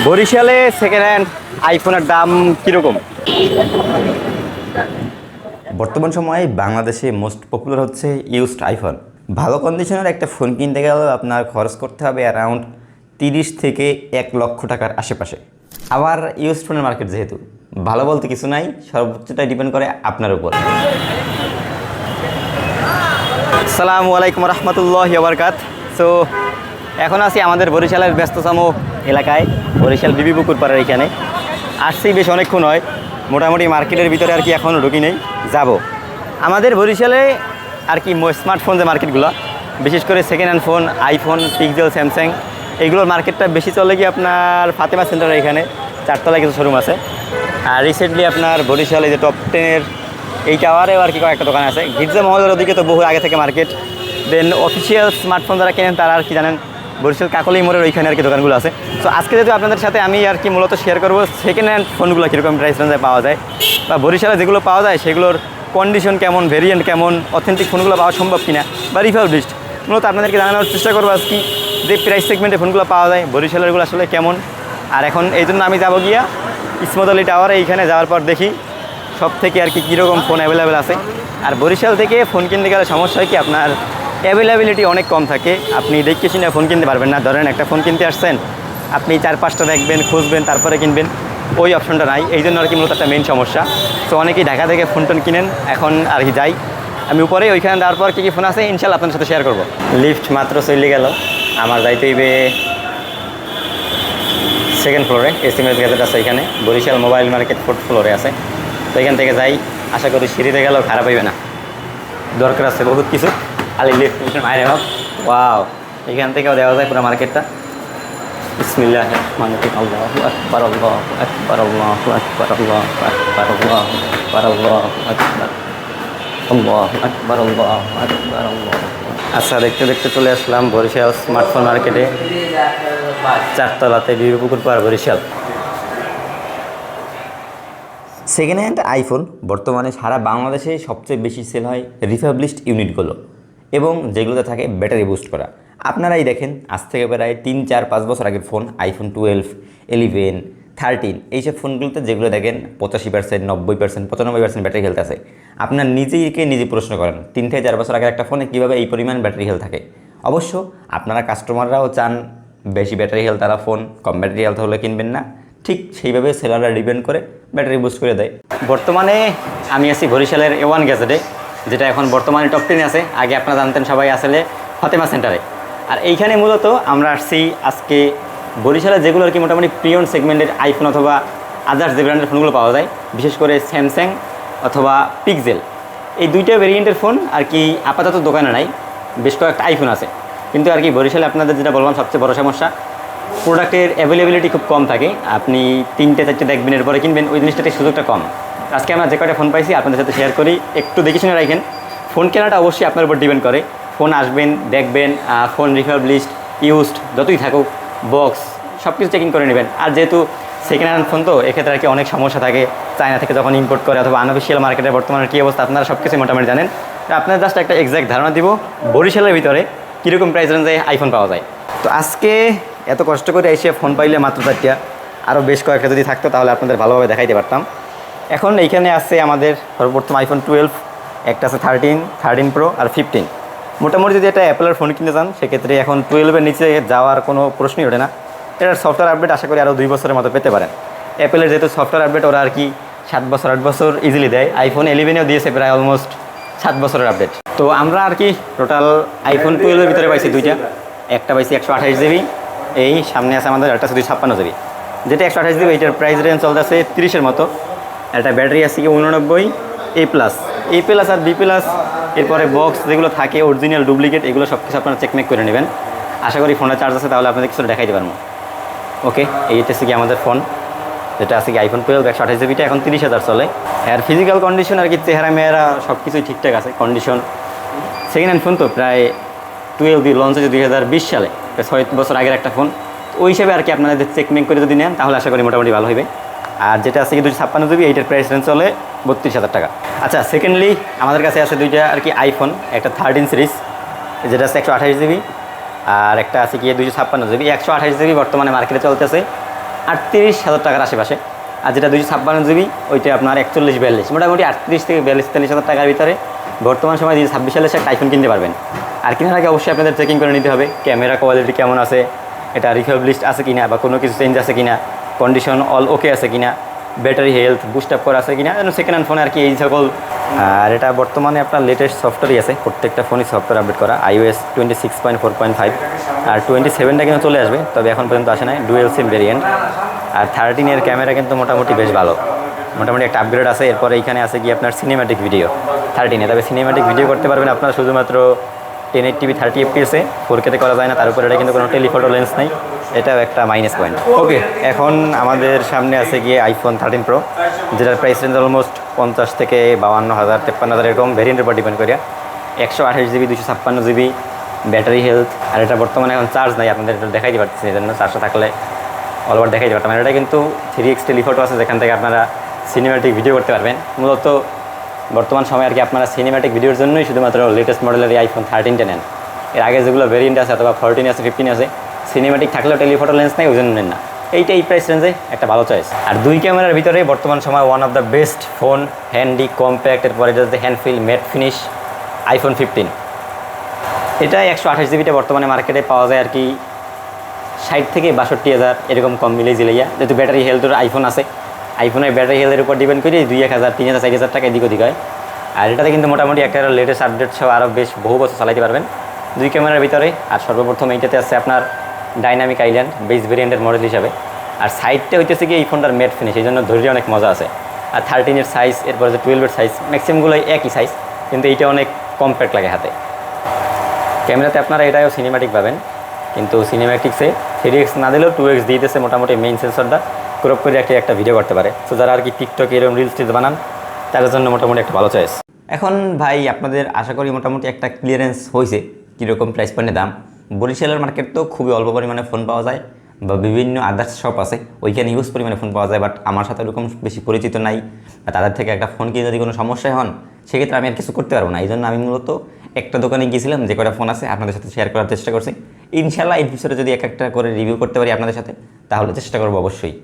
বরিশালে second hand আইফোনের দাম কীরকম? বর্তমান সময়ে বাংলাদেশে মোস্ট পপুলার হচ্ছে ইউজড আইফোন। ভালো কন্ডিশনের একটা ফোন কিনতে গেলেও আপনার খরচ করতে হবে অ্যারাউন্ড 30 থেকে 1 লক্ষ টাকার আশেপাশে। আবার ইউজড ফোনের মার্কেট যেহেতু ভালো বলতে কিছু নাই, সর্বোচ্চটাই ডিপেন্ড করে আপনার উপর। আসসালামু আলাইকুম রহমতুল্লাহি ওয়া বারাকাত। সো এখন আছি আমাদের বরিশালের ব্যস্ততম এলাকায়, বরিশাল বিবি পুকুর পাড়ার এখানে আসছি। বেশ অনেকক্ষণ হয়, মোটামুটি মার্কেটের ভিতরে আর কি এখনও ঢুকি নেই, যাব। আমাদের বরিশালে আর কি স্মার্টফোন যে মার্কেটগুলো, বিশেষ করে second hand phone, iPhone, pixel, Samsung, এইগুলোর মার্কেটটা বেশি চলে গিয়ে আপনার ফাতেমা সেন্টারের এখানে 4 তলায় কিছু শোরুম আছে। আর রিসেন্টলি আপনার বরিশালে যে টপ 10-এর এই টাওয়ারেও আর কি কয়েকটা দোকান আছে। গির্জা মহলের ওদিকে তো বহু আগে থেকে মার্কেট। দেন অফিসিয়াল স্মার্টফোন যারা কেনেন তারা আর কি জানেন বরিশাল কাকলি মোড়ের ওইখানে আর কি দোকানগুলো আছে। তো আজকে যেহেতু আপনাদের সাথে আমি আর কি মূলত শেয়ার করবো সেকেন্ড হ্যান্ড ফোনগুলো কীরকম প্রাইস রেঞ্জে পাওয়া যায়, বা বরিশালে যেগুলো পাওয়া যায় সেগুলোর কন্ডিশন কেমন, ভেরিয়েন্ট কেমন, অথেন্টিক ফোনগুলো পাওয়া সম্ভব কিনা, বা রিফারবিশড। মূলত আপনাদেরকে জানানোর চেষ্টা করবো আজকে যে প্রাইস সেগমেন্টে ফোনগুলো পাওয়া যায়, বরিশালেরগুলো আসলে কেমন। আর এখন এই জন্য আমি যাবো গিয়া ইসমত আলী টাওয়ারে, এইখানে যাওয়ার পর দেখি সব থেকে আর কি কীরকম ফোন অ্যাভেলেবেল আছে। আর বরিশাল থেকে ফোন কিনতে গেলে সমস্যা হয় কি, আপনার অ্যাভেলেবিলিটি অনেক কম থাকে। আপনি দেখে শুনে ফোন কিনতে পারবেন না। ধরেন একটা ফোন কিনতে আসছেন, আপনি 4-5টা দেখবেন, খুঁজবেন, তারপরে কিনবেন, ওই অপশনটা নাই। এই জন্য আর কি মূলত একটা মেন সমস্যা। তো অনেকেই ঢাকা থেকে ফোন টোন কিনেন। এখন আর কি যাই আমি উপরে, ওইখানে যাওয়ার পর কী কী ফোন আছে ইনশাল্লাহ আপনাদের সাথে শেয়ার করবো। লিফট মাত্র চলে গেল, আমার যাইতে হইবে সেকেন্ড ফ্লোরে। SMS গ্যাজেট আছে এখানে, বরিশাল মোবাইল মার্কেট 4th ফ্লোরে আছে। তো এখান থেকে যাই, আশা করি সিঁড়িতে গেলেও খারাপ হইবে না। দরকার আছে বহুত কিছু, খালি লিফট মাইরে হোক। ওয়াও, এখান থেকেও দেওয়া যায় পুরো মার্কেটটা। বিসমিল্লাহির রহমানির রহিম। আল্লাহু আকবার, আল্লাহু আকবার, আল্লাহু আকবার, আল্লাহু আকবার, আল্লাহু আকবার, আল্লাহু আকবার, আল্লাহু আকবার, আল্লাহু আকবার, আল্লাহু। আচ্ছা, দেখতে দেখতে চলে আসলাম বরিশাল স্মার্টফোন মার্কেটে, 4 তলাতে, বিবি পুকুর পাড়, বরিশাল। সেকেন্ড হ্যান্ড আইফোন বর্তমানে সারা বাংলাদেশে সবচেয়ে বেশি সেল হয় রিফাবলিশড ইউনিটগুলো, এবং যেগুলোতে থাকে ব্যাটারি বুস্ট করা। আপনারাই দেখেন, আজ থেকে প্রায় 3-4-5 বছর আগের ফোন, আইফোন 12, 11, 13, এইসব ফোনগুলোতে যেগুলো দেখেন 85%, 90%, 95% ব্যাটারি হেলথ আছে। আপনার নিজেকে নিজে প্রশ্ন করেন 3 থেকে 4 বছর আগের একটা ফোনে কীভাবে এই পরিমাণ ব্যাটারি হেলথ থাকে। অবশ্য আপনারা কাস্টমাররাও চান বেশি ব্যাটারি হেলথ, তারা ফোন কম ব্যাটারি হেলথ হলে কিনবেন না। ঠিক সেইভাবে সেলাররা ডিপেন্ড করে ব্যাটারি বুস্ট করে দেয়। বর্তমানে আমি আছি বরিশালের A1 গ্যাজেটে, যেটা এখন বর্তমানে টপ 10 আছে। আগে আপনারা জানতেন সবাই আসলে ফাতেমা সেন্টারে। আর এইখানে মূলত আমরা আসছি আজকে বরিশালে যেগুলো আর কি মোটামুটি প্রিমিয়াম সেগমেন্টের আইফোন অথবা আদার্স যে ব্র্যান্ডের ফোনগুলো পাওয়া যায়, বিশেষ করে স্যামসাং অথবা পিক্সেল, এই দুইটা ভেরিয়েন্টের ফোন আর কি আপাতত দোকানে নাই। বেশ কয়েকটা আইফোন আছে, কিন্তু আর কি বরিশালে আপনাদের যেটা বললাম সবচেয়ে বড় সমস্যা, প্রোডাক্টের অ্যাভেলেবিলিটি খুব কম থাকে। আপনি 3-4টে দেখবেন, এরপরে কিনবেন, ওই জিনিসটাতে সুযোগটা কম। আজকে আমরা যে কয়টা ফোন পাইছি আপনাদের সাথে শেয়ার করি, একটু দেখে শুনে রাখেন। ফোন কেনাটা অবশ্যই আপনার উপর ডিপেন্ড করে। ফোন আসবেন, দেখবেন, ফোন রিফাবলিশড, ইউজড যতই থাকুক, বক্স সব কিছু চেকিং করে নেবেন। আর যেহেতু সেকেন্ড হ্যান্ড ফোন, তো এক্ষেত্রে আর কি অনেক সমস্যা থাকে। চায়না থেকে যখন ইম্পোর্ট করে অথবা আনঅফিসিয়াল মার্কেটের বর্তমানে কী অবস্থা আপনারা সব কিছু মোটামুটি জানেন। আপনার জাস্ট একটা এক্স্যাক্ট ধারণা দিব বরিশালের ভিতরে কীরকম প্রাইস রেঞ্জে আইফোন পাওয়া যায়। তো আজকে এত কষ্ট করে এসে ফোন পাইলে মাত্র 4টা, আরও বেশ কয়েকটা যদি থাকতো তাহলে আপনাদের ভালোভাবে দেখাইতে পারতাম। এখন এইখানে আছে আমাদের সর্বপ্রথম আইফোন 12, একটা আছে 13 প্রো আর 15। মোটামুটি যদি একটা অ্যাপেলের ফোন কিনতে চান সেক্ষেত্রে এখন 12-এর নিচে যাওয়ার কোনো প্রশ্নই ওঠে না। এটার সফটওয়্যার আপডেট আশা করি আরও 2 বছরের মতো পেতে পারেন। অ্যাপেলের যেহেতু সফটওয়্যার আপডেট ওরা আর কি 7 বছর 8 বছর ইজিলি দেয়। আইফোন 11-এও দিয়েছে প্রায় অলমোস্ট 7 বছরের আপডেট। তো আমরা আর কি টোটাল আইফোন 12-এর ভিতরে পাইছি 2টা। একটা পাইছি 128 জিবি, এই সামনে আছে আমাদের, একটা আছে 256 জিবি। যেটা 128 জিবি, এইটার প্রাইস রেঞ্জ চলতেছে 30-এর মতো। একটা ব্যাটারি আছে কি 89, A+ আর B+। এরপরে বক্স যেগুলো থাকে অরিজিনাল, ডুপ্লিকেট, এগুলো সব কিছু আপনারা চেকমেক করে নেবেন। আশা করি ফোনে চার্জ আছে, তাহলে আপনাদের কিছু দেখাইতে পারবো। ওকে, এইটা হচ্ছে কি আমাদের ফোন, যেটা আছে কি আইফোন 12 128 জিবিটা, এখন 30,000 চলে। আর ফিজিক্যাল কন্ডিশন আর কি চেহারা মেয়েরা সব কিছুই ঠিকঠাক আছে কন্ডিশন। সেকেন্ড হ্যান্ড ফোন তো প্রায় 12 লঞ্চ হয়েছে 2020 সালে, 6 বছর আগের একটা ফোন। ওই হিসেবে আর কি আপনাদের চেকমেক করে যদি নেন তাহলে আশা করি মোটামুটি ভালো হবে। আর যেটা আছে কি 256 জিবি, এইটার প্রাইস রেঞ্জ চলে 32,000 টাকা। আচ্ছা, সেকেন্ডলি আমাদের কাছে আছে 2টা আর কি আইফোন, একটা 13 সিরিজ যেটা আছে 128 জিবি, আর একটা আছে কি 256 জিবি। 128 জিবি বর্তমানে মার্কেটে চলতেছে 38,000 টাকার আশেপাশে। আর যেটা 256 GB ওইটা আপনার 41-42, মোটামুটি 38 থেকে 42-43,000 টাকার ভিতরে বর্তমান সময় 2026 সালে একটা আইফোন কিনতে পারবেন। আর কেনার আগে অবশ্যই আপনাদের চেকিং করে নিতে হবে ক্যামেরা কোয়ালিটি কেমন আছে, এটা রিফাবলিশড আছে কিনা বা কোনো কিছু চেঞ্জ আছে কিনা, কন্ডিশন অল ওকে আছে কিনা, ব্যাটারি হেলথ বুস্ট আপ করা আছে কিনা, যেন সেকেন্ড হ্যান্ড ফোনে আর কি এই সকল। আর এটা বর্তমানে আপনার লেটেস্ট সফটওয়্যারই আছে, প্রত্যেকটা ফোনই সফটওয়্যার আপডেট করা, iOS 26.4.5 আর 27টা কিন্তু চলে আসবে, তবে এখন পর্যন্ত আসে নাই, ডুয়েল সিম ভেরিয়েন্ট। আর 13 ক্যামেরা কিন্তু মোটামুটি বেশ ভালো, মোটামুটি একটা আপগ্রেড আছে। এরপরে এইখানে আছে কি আপনার সিনেম্যাটিক ভিডিও 13, তবে সিনেম্যাটিক ভিডিও করতে পারবেন আপনারা শুধুমাত্র 1080p 30 fps-এ, 4K-তে করা যায় না। তার উপরে এটা কিন্তু কোনো টেলিফটো লেন্স নেই, এটাও একটা মাইনাস পয়েন্ট। ওকে, এখন আমাদের সামনে আছে গিয়ে আইফোন 13 Pro, যেটার প্রাইস রেঞ্জ অলমোস্ট 50 থেকে 52,000 53,000 এরকম ভেরিয়েন্টের উপর ডিপেন্ড করিয়া। 128GB 256GB battery health. আর এটা বর্তমানে এখন চার্জ নাই, আপনাদের এটা দেখাইতে পারতেছি, এই জন্য চার্জটা থাকলে অল ওভার দেখাইতে পারতাম। আর এটা কিন্তু 3x টেলিফটো আছে, যেখান থেকে আপনারা সিনেম্যাটিক ভিডিও করতে পারবেন। মূলত বর্তমান সময় আর কি আপনারা সিনেম্যাটিক ভিডিওর জন্যই শুধুমাত্র লেটেস্ট মডেলের এই আইফোন 13টা নেন। এর আগে যেগুলো ভেরিয়েন্ট আছে অথবা 14 আছে 15 আছে, সিনেম্যাটিক থাকলেও টেলিফটো লেন্স নেই, ওই জন্য নেন না। এইটা এই প্রাইস রেঞ্জে একটা ভালো চয়েস। আর 2 ক্যামেরার ভিতরে বর্তমান সময় one of the best phone, handy compact, এরপরে এটা হচ্ছে hand feel matte finish iPhone 15। এটা 128GBটা বর্তমানে মার্কেটে পাওয়া যায় আর কি 60 থেকে 62,000 এরকম কম মিলে জিলাইয়া, যেহেতু ব্যাটারি হেলথের আইফোন আছে, আইফোনের ব্যাটারি হেলথের উপর ডিপেন্ড করে 2,000, 3,000, 4,000 টাকা এদিক ওদিক হয়। আর এটাতে কিন্তু মোটামুটি একটা লেটেস্ট আপডেট সহ আরও বেশ বহু বছর চালাতে পারবেন 2 ক্যামেরার ভিতরে। আর সর্বপ্রথম এইটাতে আছে আপনার ডাইনামিক আইল্যান্ড বেস ভেরিয়েন্টের মডেল হিসাবে। আর সাইডটা হইতেছে কি এই ফোনটার ম্যাট ফিনিশ, এই জন্য ধৈর্য অনেক মজা আছে। আর 13-এর সাইজ, এরপরে যে 12-এর সাইজ, ম্যাক্সিমামগুলোই একই সাইজ, কিন্তু এইটা অনেক কম্প্যাক্ট লাগে হাতে। ক্যামেরাতে আপনারা এটাও সিনেম্যাটিক পাবেন, কিন্তু সিনেম্যাটিক্সে 3x না দিলেও 2x দিয়ে দিতেছে, মোটামুটি মেইন সেন্সরটা ক্রপ করে একটা ভিডিও করতে পারে। তো যারা আর কি টিকটক এরকম রিলস টিলস বানান তাদের জন্য মোটামুটি একটা ভালো চয়েস। এখন ভাই আপনাদের আশা করি মোটামুটি একটা ক্লিয়ারেন্স হয়েছে কীরকম প্রাইস পয়েন্টের দাম। বরিশালের মার্কেট তো খুবই অল্প পরিমাণে ফোন পাওয়া যায়, বা বিভিন্ন আদার্স শপ আছে ওইখানে ইউজ পরিমাণে ফোন পাওয়া যায়, বাট আমার সাথে ওরকম বেশি পরিচিত নাই, বা তাদের থেকে একটা ফোন কিনে যদি কোনো সমস্যায় হন সেক্ষেত্রে আমি আর কিছু করতে পারবো না। এই জন্য আমি মূলত একটা দোকানে গিয়েছিলাম, যে কটা ফোন আছে আপনাদের সাথে শেয়ার করার চেষ্টা করছি। ইনশাল্লাহ এই ভিডিওতে যদি একটা করে রিভিউ করতে পারি আপনাদের সাথে, তাহলে চেষ্টা করবো অবশ্যই।